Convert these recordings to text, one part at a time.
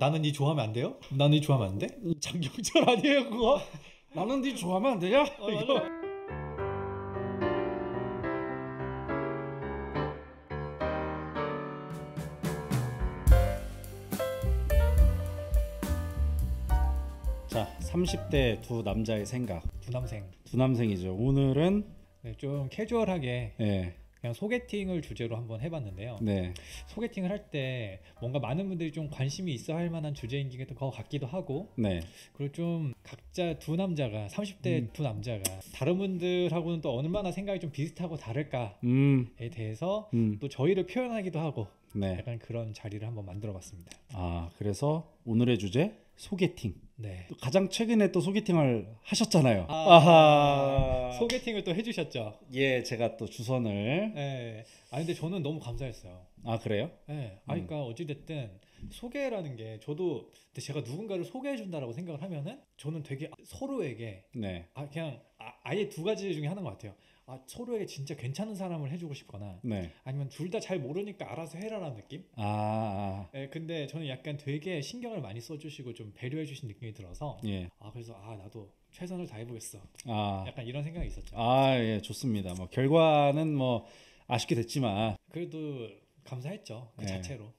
나는 니 좋아하면 안 돼요? 나는 니 좋아하면 안 돼? 장경철 아니에요 그거? 나는 네 좋아하면 안 되냐? 이거. 자, 30대 두 남자의 생각. 두 남생이죠. 오늘은 네, 좀 캐주얼하게 네. 그냥 소개팅을 주제로 한번 해봤는데요. 네. 소개팅을 할 때 뭔가 많은 분들이 좀 관심이 있어 할 만한 주제인 것 같기도 하고, 네. 그리고 좀 각자 두 남자가 30대 두 남자가 다른 분들하고는 또 얼마나 생각이 좀 비슷하고 다를까에 대해서 또 저희를 표현하기도 하고, 네. 약간 그런 자리를 한번 만들어봤습니다. 아, 그래서 오늘의 주제 소개팅. 네. 또 가장 최근에 또 소개팅을 하셨잖아요. 아하. 소개팅을 또 해주셨죠. 예, 제가 또 주선을. 네. 아 근데 저는 너무 감사했어요. 아, 그래요? 네. 그러니까 어찌됐든 소개라는 게 저도 제가 누군가를 소개해준다라고 생각을 하면은 저는 되게 서로에게 네. 그냥 아예 두 가지 중에 하나인 것 같아요. 서로에게 진짜 괜찮은 사람을 해주고 싶거나, 네. 아니면 둘 다 잘 모르니까 알아서 해라라는 느낌? 네, 근데 저는 약간 되게 신경을 많이 써주시고 좀 배려해주신 느낌이 들어서, 예. 그래서 나도 최선을 다해보겠어. 아. 약간 이런 생각이 있었죠. 예, 좋습니다. 뭐 결과는 뭐 아쉽게 됐지만 그래도 감사했죠. 그 네. 자체로.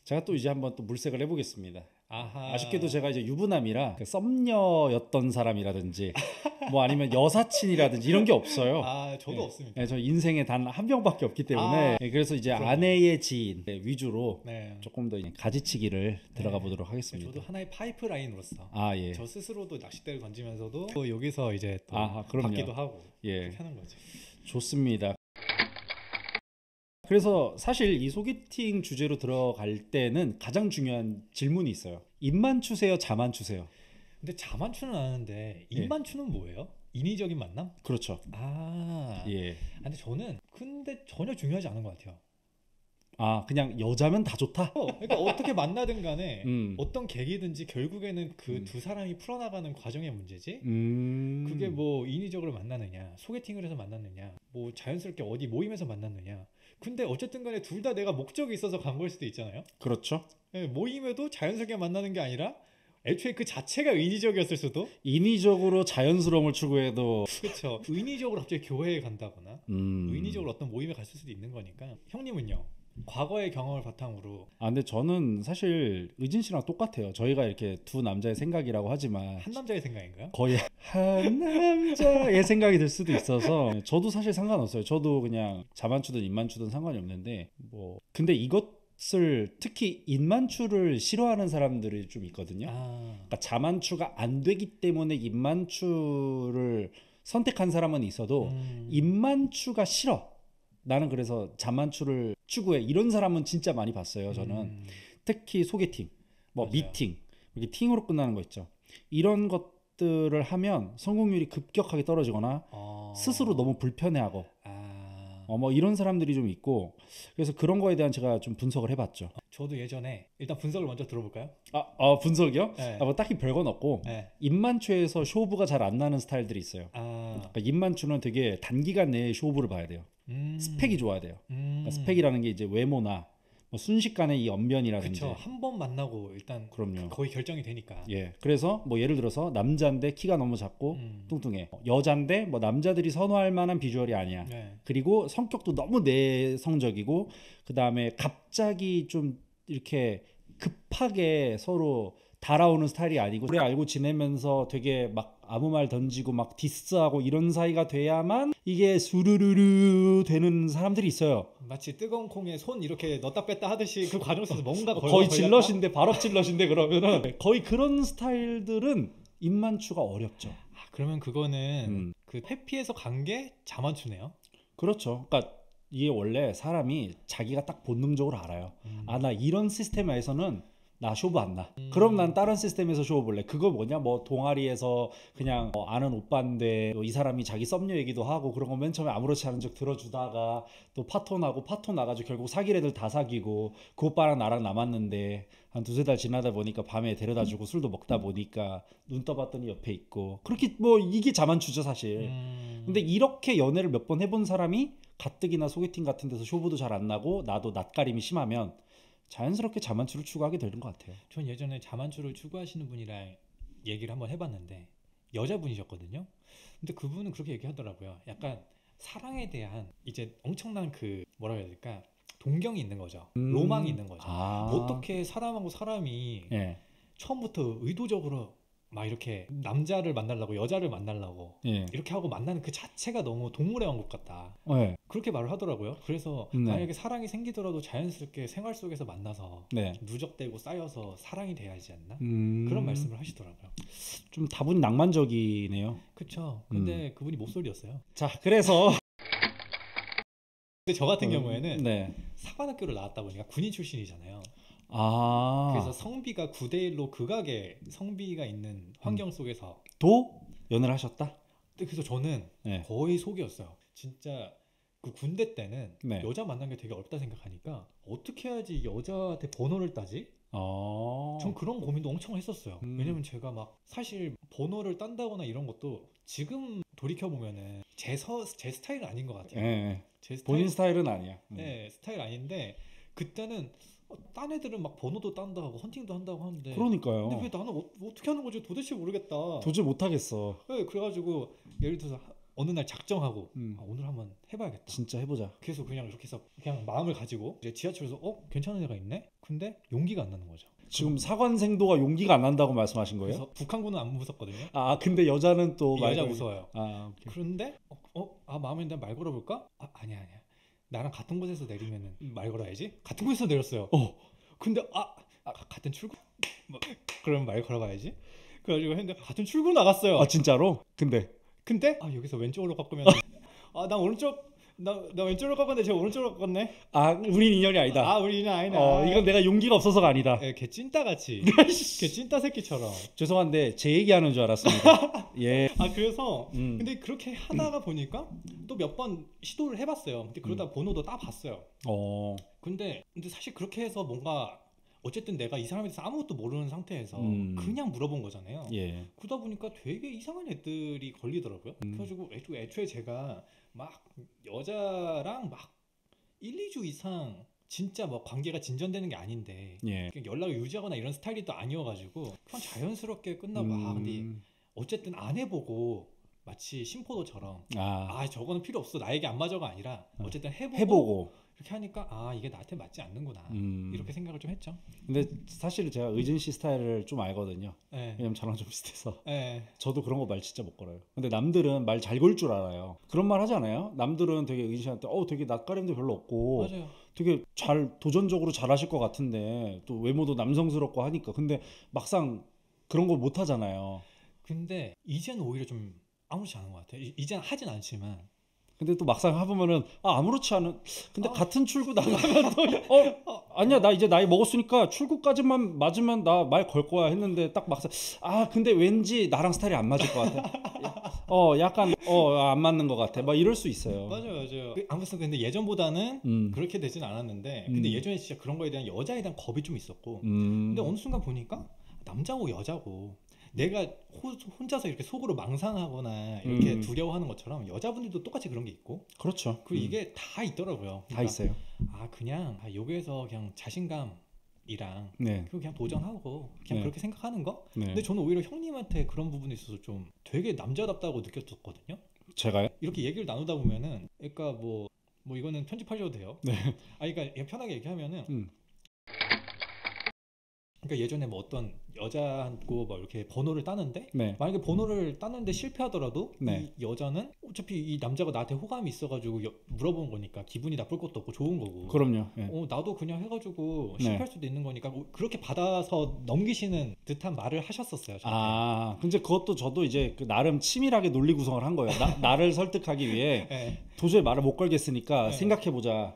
제가 또 이제 한번 또 물색을 해보겠습니다. 아하. 아쉽게도 제가 이제 유부남이라 썸녀였던 사람이라든지 뭐 아니면 여사친이라든지 이런 게 없어요. 저도 네. 없습니다. 네, 저 인생에 단 한 명밖에 없기 때문에 네, 그래서 이제 그럼요. 아내의 지인 위주로 네. 조금 더 이제 가지치기를 들어가 보도록 하겠습니다. 저도 하나의 파이프라인으로서 예. 저 스스로도 낚싯대를 던지면서도 또 여기서 이제 또 그럼요. 받기도 하고 예. 그렇게 하는 거죠. 좋습니다. 그래서 사실 이 소개팅 주제로 들어갈 때는 가장 중요한 질문이 있어요. 입만 추세요, 자만 추세요? 근데 자만추는 아는데 입만추는 뭐예요? 인위적인 만남? 그렇죠. 예. 근데 저는 전혀 중요하지 않은 것 같아요. 그냥 여자면 다 좋다? 그러니까 어떻게 만나든 간에 어떤 계기든지 결국에는 그 두 사람이 풀어나가는 과정의 문제지, 그게 뭐 뭐 인위적으로 만나느냐, 소개팅을 해서 만났느냐, 뭐 자연스럽게 어디 모임에서 만났느냐, 근데 어쨌든 간에 둘 다 내가 목적이 있어서 간 걸 수도 있잖아요. 그렇죠. 네, 모임에도 자연스럽게 만나는 게 아니라 애초에 그 자체가 인위적이었을 수도. 인위적으로 자연스러움을 추구해도 그렇죠. 인위적으로 갑자기 교회에 간다거나 인위적으로 어떤 모임에 갔을 수도 있는 거니까. 형님은요? 과거의 경험을 바탕으로. 근데 저는 사실 의진 씨랑 똑같아요. 저희가 이렇게 두 남자의 생각이라고 하지만 한 남자의 생각인가요? 거의 한 남자의 생각이 될 수도 있어서 저도 사실 상관없어요. 저도 그냥 자만추든 입만추든 상관이 없는데 근데 이것을 특히 입만추를 싫어하는 사람들이 좀 있거든요. 그러니까 자만추가 안 되기 때문에 입만추를 선택한 사람은 있어도 입만추가 싫어, 나는 그래서 자만추를 추구해, 이런 사람은 진짜 많이 봤어요. 저는 특히 소개팅, 맞아요. 미팅, 이렇게 팅으로 끝나는 거 있죠. 이런 것들을 하면 성공률이 급격하게 떨어지거나 스스로 너무 불편해하고 뭐 이런 사람들이 좀 있고, 그래서 그런 거에 대한 제가 좀 분석을 해봤죠. 저도 예전에 일단 분석을 먼저 들어볼까요? 분석이요? 네. 뭐 딱히 별건 없고, 네. 입만추에서 쇼부가 잘 안 나는 스타일들이 있어요. 그러니까 입만추는 되게 단기간 내에 쇼부를 봐야 돼요. 스펙이 좋아야 돼요. 그러니까 스펙이라는 게 이제 외모나 뭐 순식간에 이 언변이라든지. 그렇죠. 한 번 만나고 일단 그럼요. 거의 결정이 되니까. 예. 그래서 뭐 예를 들어서 남자인데 키가 너무 작고 뚱뚱해. 여자인데 뭐 남자들이 선호할 만한 비주얼이 아니야. 네. 그리고 성격도 너무 내성적이고, 그 다음에 갑자기 좀 이렇게 급하게 서로 달아오는 스타일이 아니고, 그래 알고 지내면서 되게 막 아무 말 던지고 막 디스하고 이런 사이가 돼야만 이게 수르르르 되는 사람들이 있어요. 마치 뜨거운 콩에 손 이렇게 넣었다 뺐다 하듯이 그 과정 속에서 뭔가 거의 질럿인데, 발업 질럿인데, 그러면은 거의 그런 스타일들은 입만추가 어렵죠. 그러면 그거는 그 회피해서 간 게 자만추네요. 그렇죠. 그러니까 이게 원래 사람이 자기가 딱 본능적으로 알아요. 나 이런 시스템에서는 나 쇼부 안 나. 그럼 난 다른 시스템에서 쇼부 볼래. 그거 뭐냐, 뭐 동아리에서 그냥 아는 오빠인데 이 사람이 자기 썸녀 얘기도 하고 그런 거 맨 처음에 아무렇지 않은 척 들어주다가 또 파토 나가지고 결국 사귈 애들 다 사귀고, 그 오빠랑 나랑 남았는데 한 두세 달 지나다 보니까 밤에 데려다주고 술도 먹다 보니까 눈 떠봤더니 옆에 있고, 그렇게 뭐 이게 자만추죠 사실. 근데 이렇게 연애를 몇 번 해본 사람이 가뜩이나 소개팅 같은 데서 쇼부도 잘 안 나고 나도 낯가림이 심하면 자연스럽게 자만추를 추구하게 되는 것 같아요. 전 예전에 자만추를 추구하시는 분이랑 얘기를 한번 해봤는데 여자분이셨거든요. 근데 그분은 그렇게 얘기하더라고요. 약간 사랑에 대한 이제 엄청난 그 뭐라 해야 될까, 동경이 있는 거죠. 로망이 있는 거죠. 어떻게 사람하고 사람이 예. 처음부터 의도적으로 막 이렇게 남자를 만나려고 여자를 만나려고 예. 이렇게 하고 만나는 그 자체가 너무 동물의 왕국 같다. 네. 그렇게 말을 하더라고요. 그래서 네. 만약에 사랑이 생기더라도 자연스럽게 생활 속에서 만나서 네. 누적되고 쌓여서 사랑이 돼야 하지 않나? 그런 말씀을 하시더라고요. 좀 다분히 낭만적이네요. 그쵸. 근데 그분이 모쏠이었어요. 자, 그래서 근데 저 같은 경우에는 네. 사관학교를 나왔다 보니까 군인 출신이잖아요. 아. 그래서 성비가 9대1로 극악의 성비가 있는 환경 속에서 도 연애를 하셨다? 그래서 저는 네. 거의 속이었어요. 진짜 그 군대 때는 네. 여자 만나는 게 되게 어렵다 생각하니까 어떻게 해야지 여자한테 번호를 따지? 전 그런 고민도 엄청 했었어요. 왜냐면 제가 막 사실 번호를 딴다거나 이런 것도 지금 돌이켜보면은 제 스타일은 아닌 것 같아요. 네. 제 스타일, 본인 스타일은 아니야. 네, 스타일 아닌데 그때는 딴 애들은 막 번호도 딴다 하고 헌팅도 한다고 하는데 그러니까요. 근데 왜 나는 어떻게 하는 건지 도대체 모르겠다. 도저히 못하겠어. 네, 그래가지고 예를 들어서 어느 날 작정하고 오늘 한번 해봐야겠다. 진짜 해보자. 그래서 그냥 이렇게 해서 그냥 마음을 가지고 이제 지하철에서 괜찮은 애가 있네? 근데 용기가 안 나는 거죠. 지금 사관생도가 용기가 안 난다고 말씀하신 거예요? 그래서 북한군은 안 무섭거든요. 아 근데 여자는 또 여자 무서워요. 오케이. 그런데 마음에 든다 말 걸어볼까? 아니야. 나랑 같은 곳에서 내리면은 말 걸어야지. 같은 곳에서 내렸어요. 근데 같은 출구? 그럼 말 걸어봐야지. 그래가지고 했는데 같은 출구 나갔어요. 아 진짜로? 근데 여기서 왼쪽으로 꺾으면 나 오른쪽 나 왼쪽으로 꺾었는데 제가 오른쪽으로 꺾었네. 우린 인연이 아니다. 우리 인연 아니다. 이건 내가 용기가 없어서가 아니다. 걔 찐따같이. 걔 찐따 새끼처럼. 죄송한데 제 얘기하는 줄 알았습니다. 예. 그래서 근데 그렇게 하다가 보니까 또 몇 번 시도를 해봤어요. 근데 그러다 번호도 따봤어요. 근데 사실 그렇게 해서 뭔가 어쨌든 내가 이 사람에 대해서 아무것도 모르는 상태에서 그냥 물어본 거잖아요. 예. 그러다 보니까 되게 이상한 애들이 걸리더라고요. 그래가지고 애초에 제가 막 여자랑 막 1, 2주 이상 진짜 뭐 관계가 진전되는 게 아닌데 예. 연락을 유지하거나 이런 스타일이 또 아니어가지고 그냥 자연스럽게 끝나고 근데 어쨌든 안 해보고 마치 심포도처럼 저거는 필요 없어 나에게 안 맞아가 아니라 어쨌든 해보고 이렇게 하니까 이게 나한테 맞지 않는구나 이렇게 생각을 좀 했죠. 근데 사실 제가 의진 씨 스타일을 좀 알거든요. 네. 왜냐면 저랑 좀 비슷해서. 네. 저도 그런 거 말 진짜 못 걸어요. 근데 남들은 말 잘 걸 줄 알아요. 그런 말 하지 않아요? 남들은 되게 의진 씨한테 되게 낯가림도 별로 없고 맞아요. 되게 도전적으로 잘하실 것 같은데 또 외모도 남성스럽고 하니까 근데 막상 그런 거 못 하잖아요. 근데 이제는 오히려 좀 아무렇지 않은 것 같아요. 이제는 하진 않지만 근데 또 막상 해보면은 아무렇지 않은. 근데 같은 출구 나가면 또 아니야 나 이제 나이 먹었으니까 출구까지만 맞으면 나 말 걸 거야 했는데 딱 막상 근데 왠지 나랑 스타일이 안 맞을 것 같아. 약간 안 맞는 것 같아. 막 이럴 수 있어요. 맞아요. 아무튼 근데 예전보다는 그렇게 되진 않았는데 근데 예전에 진짜 그런 거에 대한 여자에 대한 겁이 좀 있었고 근데 어느 순간 보니까 남자고 여자고 내가 혼자서 이렇게 속으로 망상하거나 이렇게 두려워하는 것처럼 여자분들도 똑같이 그런 게 있고 그렇죠. 그리고 이게 다 있더라고요. 다 있어요. 그냥 여기에서 그냥 자신감이랑 네. 그냥 도전하고 그냥 그렇게 생각하는 거. 네. 근데 저는 오히려 형님한테 그런 부분에 있어서 좀 되게 남자답다고 느꼈었거든요. 제가요? 이렇게 얘기를 나누다 보면은 그러니까 뭐 이거는 편집하셔도 돼요. 네. 그러니까 편하게 얘기하면은 그러니까 예전에 뭐 어떤 여자하고 뭐 이렇게 번호를 따는데 만약에 번호를 따는데 실패하더라도 이 여자는 어차피 이 남자가 나한테 호감이 있어가지고 물어본 거니까 기분이 나쁠 것도 없고 좋은 거고. 그럼요. 나도 그냥 해가지고 실패할 수도 있는 거니까 그렇게 받아서 넘기시는 듯한 말을 하셨었어요. 저한테. 근데 그것도 저도 이제 나름 치밀하게 논리 구성을 한 거예요. 나를 설득하기 위해 도저히 말을 못 걸겠으니까 생각해보자.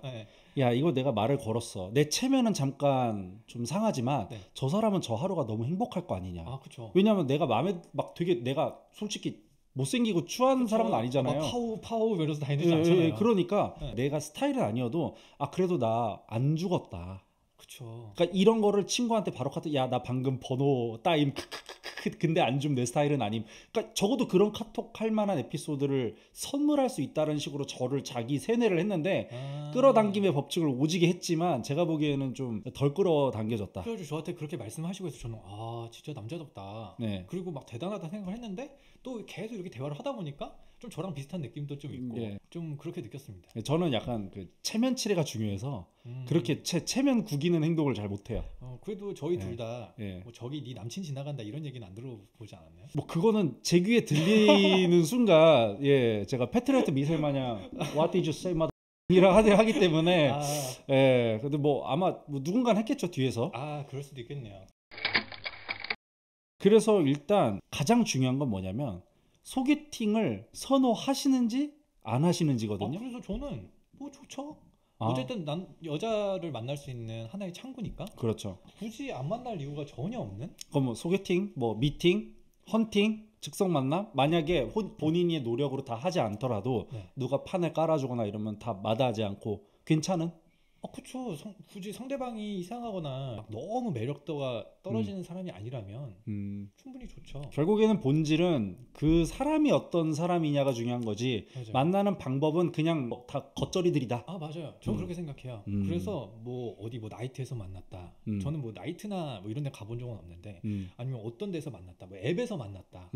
야 이거 내가 말을 걸었어. 내 체면은 잠깐 좀 상하지만 저 사람은 저 하루가 너무 행복할 거 아니냐. 그쵸. 왜냐면 내가 마음에 막 되게 내가 솔직히 못생기고 추한 사람은 아니잖아요. 파워 이러면서 다니지 않잖아요. 그러니까 내가 스타일은 아니어도 그래도 나 안 죽었다. 그쵸. 그러니까 이런 거를 친구한테 바로 카톡 야 나 방금 번호 따임 근데 안 좀 내 스타일은 아님. 그러니까 적어도 그런 카톡 할 만한 에피소드를 선물할 수 있다는 식으로 저를 자기 세뇌를 했는데 끌어당김의 법칙을 오지게 했지만 제가 보기에는 좀 덜 끌어당겨졌다. 그래가지고 저한테 그렇게 말씀하시고 해서 저는 아 진짜 남자답다. 네. 그리고 막 대단하다 생각을 했는데 또 계속 이렇게 대화를 하다 보니까 좀 저랑 비슷한 느낌도 좀 있고 예. 좀 그렇게 느꼈습니다. 저는 약간 그 체면 칠해가 중요해서 음. 그렇게 체면 구기는 행동을 잘 못해요. 그래도 저희 예. 둘 다 예. 뭐 저기 네 남친 지나간다 이런 얘기는 안 들어보지 않았나요? 뭐 그거는 제 귀에 들리는 순간 예 제가 패트리어트 미셀 마냥 What did you say, mother? 이라 하기 때문에 아, 예 근데 뭐 아마 뭐 누군가는 했겠죠 뒤에서. 그럴 수도 있겠네요. 그래서 일단 가장 중요한 건 뭐냐면 소개팅을 선호하시는지 안 하시는지거든요. 그래서 저는 뭐 좋죠. 아, 어쨌든 난 여자를 만날 수 있는 하나의 창구니까 그렇죠. 굳이 안 만날 이유가 전혀 없는. 그럼 뭐 소개팅, 뭐 미팅, 헌팅, 즉석 만남 만약에 본인의 노력으로 다 하지 않더라도 네. 누가 판을 깔아주거나 이러면 다 마다하지 않고 괜찮은. 그쵸. 굳이 상대방이 이상하거나 막 너무 매력도가 떨어지는 사람이 아니라면 충분히 좋죠. 결국에는 본질은 그 사람이 어떤 사람이냐가 중요한 거지. 맞아요. 만나는 방법은 그냥 뭐다 겉절이들이다. 맞아요. 저는 그렇게 생각해요. 그래서 뭐 어디 뭐 나이트에서 만났다. 저는 뭐 나이트나 뭐 이런 데 가본 적은 없는데 아니면 어떤 데서 만났다. 뭐 앱에서 만났다.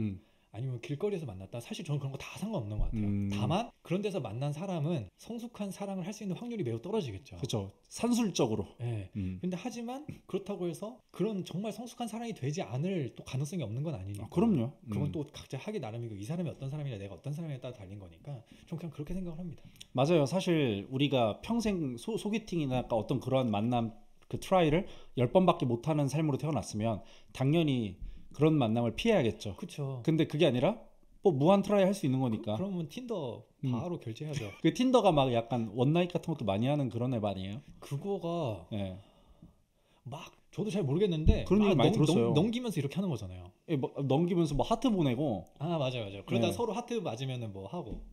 아니면 길거리에서 만났다. 사실 저는 그런 거 다 상관없는 것 같아요. 다만 그런 데서 만난 사람은 성숙한 사랑을 할 수 있는 확률이 매우 떨어지겠죠. 그렇죠. 산술적으로. 네. 근데 하지만 그렇다고 해서 그런 정말 성숙한 사랑이 되지 않을 또 가능성이 없는 건 아니니까. 그럼요. 그건 또 각자 하기 나름이고 이 사람이 어떤 사람이냐 내가 어떤 사람에 따라 달린 거니까 좀 그냥 그렇게 생각을 합니다. 맞아요. 사실 우리가 평생 소개팅이나 어떤 그러한 만남 그 트라이를 10번밖에 못하는 삶으로 태어났으면 당연히 그런 만남을 피해야겠죠. 그렇죠. 근데 그게 아니라 뭐 무한 트라이 할 수 있는 거니까. 그러면 틴더 바로 결제하죠. 그 틴더가 막 약간 원나잇 같은 것도 많이 하는 그런 앱 아니에요? 그거가 예. 막 저도 잘 모르겠는데 그런 얘기 많이 들었어요. 넘기면서 이렇게 하는 거잖아요. 예, 뭐 넘기면서 뭐 하트 보내고. 맞아요. 그러다 네. 서로 하트 맞으면은 뭐 하고.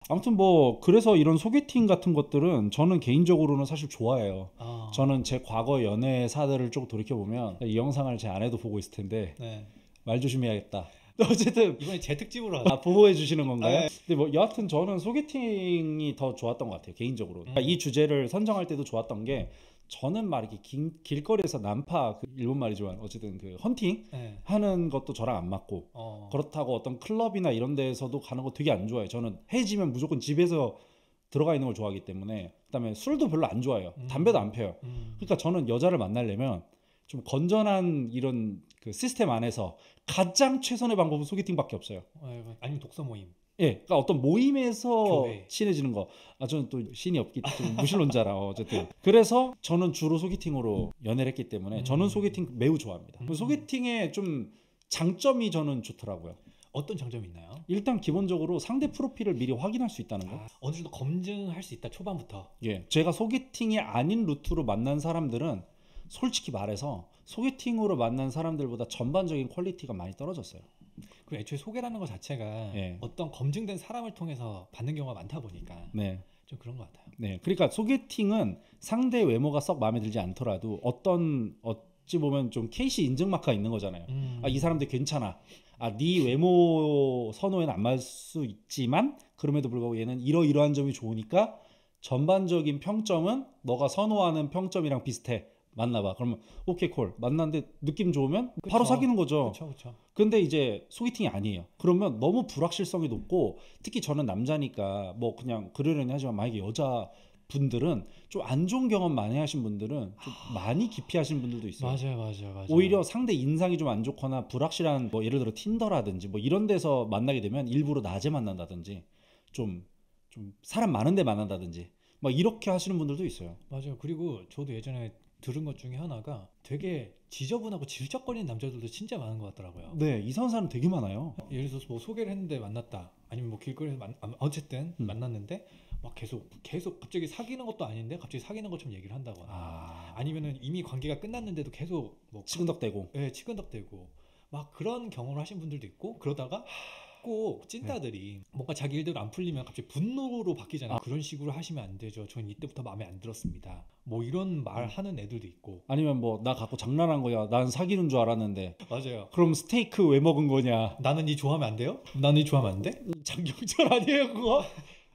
아무튼 뭐 그래서 이런 소개팅 같은 것들은 저는 개인적으로는 사실 좋아해요. 저는 제 과거 연애사들을 쭉 돌이켜 보면 이 영상을 제 아내도 보고 있을 텐데 네. 말 조심해야겠다. 어쨌든 이번에 제 특집으로 하죠. 보호해 주시는 건가요? 네. 근데 뭐 여하튼 저는 소개팅이 더 좋았던 것 같아요 개인적으로. 그러니까 이 주제를 선정할 때도 좋았던 게 저는 막 이렇게 길거리에서 난파 그 일본 말이지만 어쨌든 그 헌팅 네. 하는 것도 저랑 안 맞고 그렇다고 어떤 클럽이나 이런 데서도 가는 거 되게 안 좋아해요. 저는 해지면 무조건 집에서 들어가 있는 걸 좋아하기 때문에. 그다음에 술도 별로 안 좋아해요. 담배도 안 펴요. 그러니까 저는 여자를 만나려면 좀 건전한 이런 그 시스템 안에서 가장 최선의 방법은 소개팅밖에 없어요. 아니면 독서 모임. 예, 그러니까 어떤 모임에서 교회. 친해지는 거. 저는 또 신이 없기 때문에 무신론자라 어쨌든. 그래서 저는 주로 소개팅으로 연애를 했기 때문에 저는 소개팅 매우 좋아합니다. 소개팅의 좀 장점이 저는 좋더라고요. 어떤 장점이 있나요? 일단 기본적으로 상대 프로필을 미리 확인할 수 있다는 거. 어느 정도 검증할 수 있다 초반부터. 예, 제가 소개팅이 아닌 루트로 만난 사람들은 솔직히 말해서 소개팅으로 만난 사람들보다 전반적인 퀄리티가 많이 떨어졌어요. 그 애초에 소개라는 것 자체가 예. 어떤 검증된 사람을 통해서 받는 경우가 많다 보니까 네. 좀 그런 것 같아요. 네, 그러니까 소개팅은 상대 외모가 썩 마음에 들지 않더라도 어찌 보면 좀 KC 인증 마크가 있는 거잖아요. 이 사람들 괜찮아. 네 외모 선호에는 안 맞을 수 있지만 그럼에도 불구하고 얘는 이러이러한 점이 좋으니까 전반적인 평점은 너가 선호하는 평점이랑 비슷해. 만나봐. 그러면 오케이 콜. 만났는데 느낌 좋으면 바로 사귀는 거죠. 그렇죠. 근데 이제 소개팅이 아니에요. 그러면 너무 불확실성이 높고 특히 저는 남자니까 뭐 그냥 그러려니 하지만 만약에 여자 분들은 좀 안 좋은 경험 많이 하신 분들은 좀 많이 기피하시는 분들도 있어요. 맞아요. 오히려 상대 인상이 좀 안 좋거나 불확실한 뭐 예를 들어 틴더라든지 뭐 이런 데서 만나게 되면 일부러 낮에 만난다든지 좀 사람 많은 데 만난다든지 막 이렇게 하시는 분들도 있어요. 맞아요. 그리고 저도 예전에 들은 것 중에 하나가 되게 지저분하고 질척거리는 남자들도 진짜 많은 것 같더라고요. 네, 이상한 사람 되게 많아요. 예를 들어서 뭐 소개를 했는데 만났다. 아니면 뭐 길거리에서 어쨌든 만났는데 막 계속 갑자기 사귀는 것도 아닌데 갑자기 사귀는 것처럼 얘기를 한다거나 아니면은 이미 관계가 끝났는데도 계속 뭐 치근덕대고. 네, 치근덕대고 막 그런 경험을 하신 분들도 있고 그러다가 꼭 찐따들이 뭔가 자기 일대로 안 풀리면 갑자기 분노로 바뀌잖아요. 그런 식으로 하시면 안 되죠. 전 이때부터 마음에 안 들었습니다. 뭐 이런 말 하는 애들도 있고. 아니면 뭐 나 갖고 장난한 거야. 난 사귀는 줄 알았는데. 맞아요. 그럼 스테이크 왜 먹은 거냐? 나는 니 좋아하면 안 돼요? 나는 니 좋아하면 안 돼? 장경철 아니에요 그거?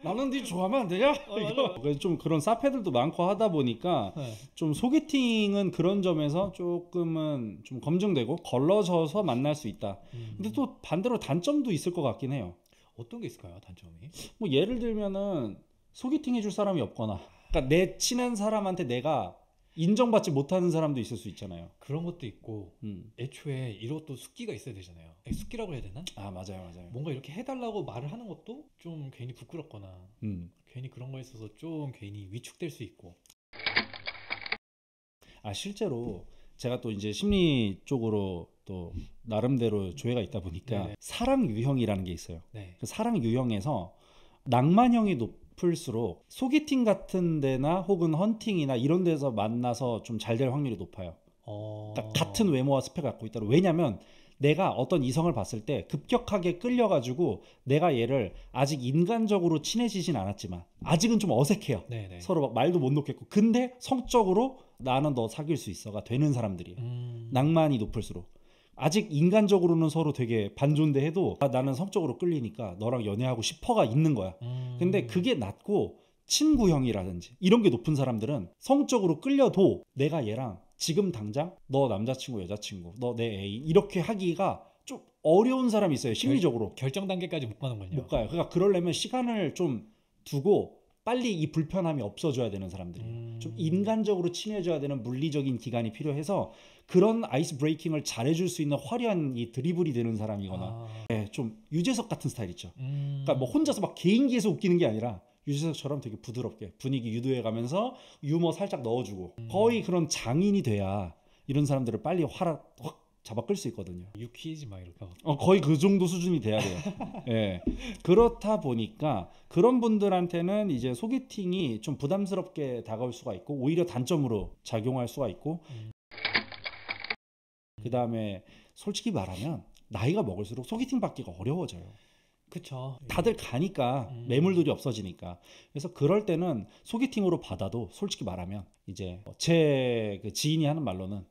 나는 네 좋아하면 안 되냐? 이거. 그래서 좀 그런 사패들도 많고 하다 보니까 네. 좀 소개팅은 그런 점에서 조금은 좀 검증되고 걸러져서 만날 수 있다. 근데 또 반대로 단점도 있을 것 같긴 해요. 어떤 게 있을까요? 단점이? 뭐 예를 들면은 소개팅 해줄 사람이 없거나, 그러니까 내 친한 사람한테 내가 인정받지 못하는 사람도 있을 수 있잖아요. 그런 것도 있고 애초에 이것도 숙기가 있어야 되잖아요. 숙기라고 해야 되나? 아 맞아요. 뭔가 이렇게 해달라고 말을 하는 것도 좀 괜히 부끄럽거나 괜히 그런 거에 있어서 좀 괜히 위축될 수 있고. 아 실제로 제가 또 이제 심리 쪽으로 또 나름대로 조예가 있다 보니까 네네. 사랑 유형이라는 게 있어요. 네. 그 사랑 유형에서 낭만형이 높을수록 소개팅 같은 데나 혹은 헌팅이나 이런 데서 만나서 좀 잘 될 확률이 높아요. 그러니까 같은 외모와 스펙을 갖고 있다고. 왜냐면 내가 어떤 이성을 봤을 때 급격하게 끌려가지고 내가 얘를 아직 인간적으로 친해지진 않았지만 아직은 좀 어색해요. 네네. 서로 막 말도 못 놓겠고, 근데 성적으로 나는 너 사귈 수 있어가 되는 사람들이에요. 낭만이 높을수록. 아직 인간적으로는 서로 되게 반존대 해도 나는 성적으로 끌리니까 너랑 연애하고 싶어가 있는 거야. 근데 그게 낮고 친구형이라든지 이런 게 높은 사람들은 성적으로 끌려도 내가 얘랑 지금 당장 너 남자친구 여자친구 너 내 애인 이렇게 하기가 좀 어려운 사람이 있어요. 심리적으로 결정 단계까지 못 가는군요. 못 가요. 그러니까 그러려면 시간을 좀 두고 빨리 이 불편함이 없어져야 되는 사람들이 좀 인간적으로 친해져야 되는 물리적인 기간이 필요해서 그런 아이스 브레이킹을 잘해줄 수 있는 화려한 이 드리블이 되는 사람이거나 네, 좀 유재석 같은 스타일 있죠. 그러니까 뭐 혼자서 막 개인기에서 웃기는 게 아니라 유재석처럼 되게 부드럽게 분위기 유도해가면서 유머 살짝 넣어주고 거의 그런 장인이 돼야 이런 사람들을 빨리 확 잡아 끌 수 있거든요. 유퀴즈 막 이렇게 하고. 거의 그 정도 수준이 돼야 돼요. 예. 그렇다 보니까 그런 분들한테는 이제 소개팅이 좀 부담스럽게 다가올 수가 있고 오히려 단점으로 작용할 수가 있고 그 다음에 솔직히 말하면 나이가 먹을수록 소개팅 받기가 어려워져요. 그쵸. 다들 가니까 매물들이 없어지니까. 그래서 그럴 때는 소개팅으로 받아도 솔직히 말하면 이제 제 그 지인이 하는 말로는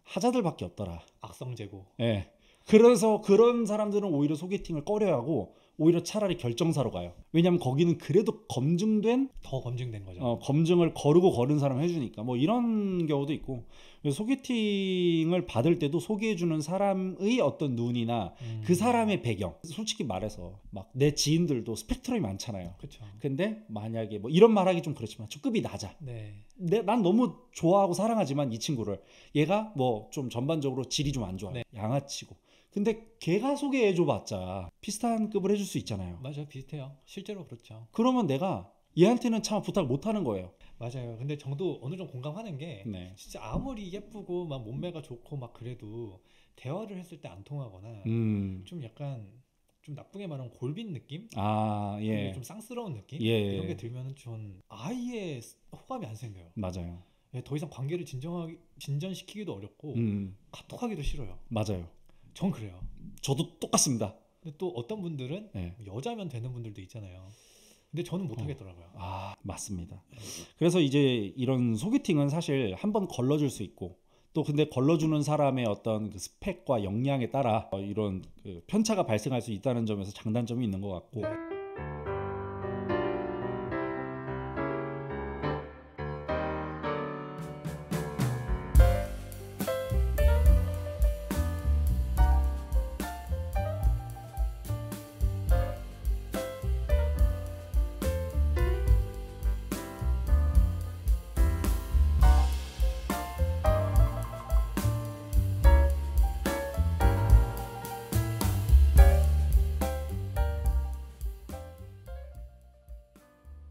하자들밖에 없더라. 악성재고. 예. 그래서 그런 사람들은 오히려 소개팅을 꺼려하고 오히려 차라리 결정사로 가요. 왜냐하면 거기는 그래도 검증된 더 검증된 거죠. 검증을 거르고 거른 사람 해주니까 뭐 이런 경우도 있고. 그래서 소개팅을 받을 때도 소개해주는 사람의 어떤 눈이나 그 사람의 배경. 솔직히 말해서 막 내 지인들도 스펙트럼이 많잖아요. 그렇죠. 근데 만약에 뭐 이런 말하기 좀 그렇지만 좀 급이 낮아. 네. 난 너무 좋아하고 사랑하지만 이 친구를 얘가 뭐 좀 전반적으로 질이 좀 안 좋아. 네. 양아치고. 근데 걔가 소개해줘봤자 비슷한 급을 해줄 수 있잖아요. 맞아요. 비슷해요. 실제로 그렇죠. 그러면 내가 얘한테는 참 부탁을 못하는 거예요. 맞아요. 근데 정도 어느 정도 공감하는 게 네. 진짜 아무리 예쁘고 막 몸매가 좋고 막 그래도 대화를 했을 때 안 통하거나 좀 약간 좀 나쁘게 말하면 골빈 느낌? 아, 예. 그리고 좀 쌍스러운 느낌? 예. 이런 게 들면은 좀 아예 호감이 안 생겨요. 맞아요. 더 이상 관계를 진전시키기도 어렵고 카톡하기도 싫어요. 맞아요. 전 그래요. 저도 똑같습니다. 근데 또 어떤 분들은 네. 여자면 되는 분들도 있잖아요. 근데 저는 못 하겠더라고요. 아, 맞습니다. 그래서 이제 이런 소개팅은 사실 한번 걸러줄 수 있고 또 근데 걸러주는 사람의 어떤 그 스펙과 역량에 따라 이런 그 편차가 발생할 수 있다는 점에서 장단점이 있는 것 같고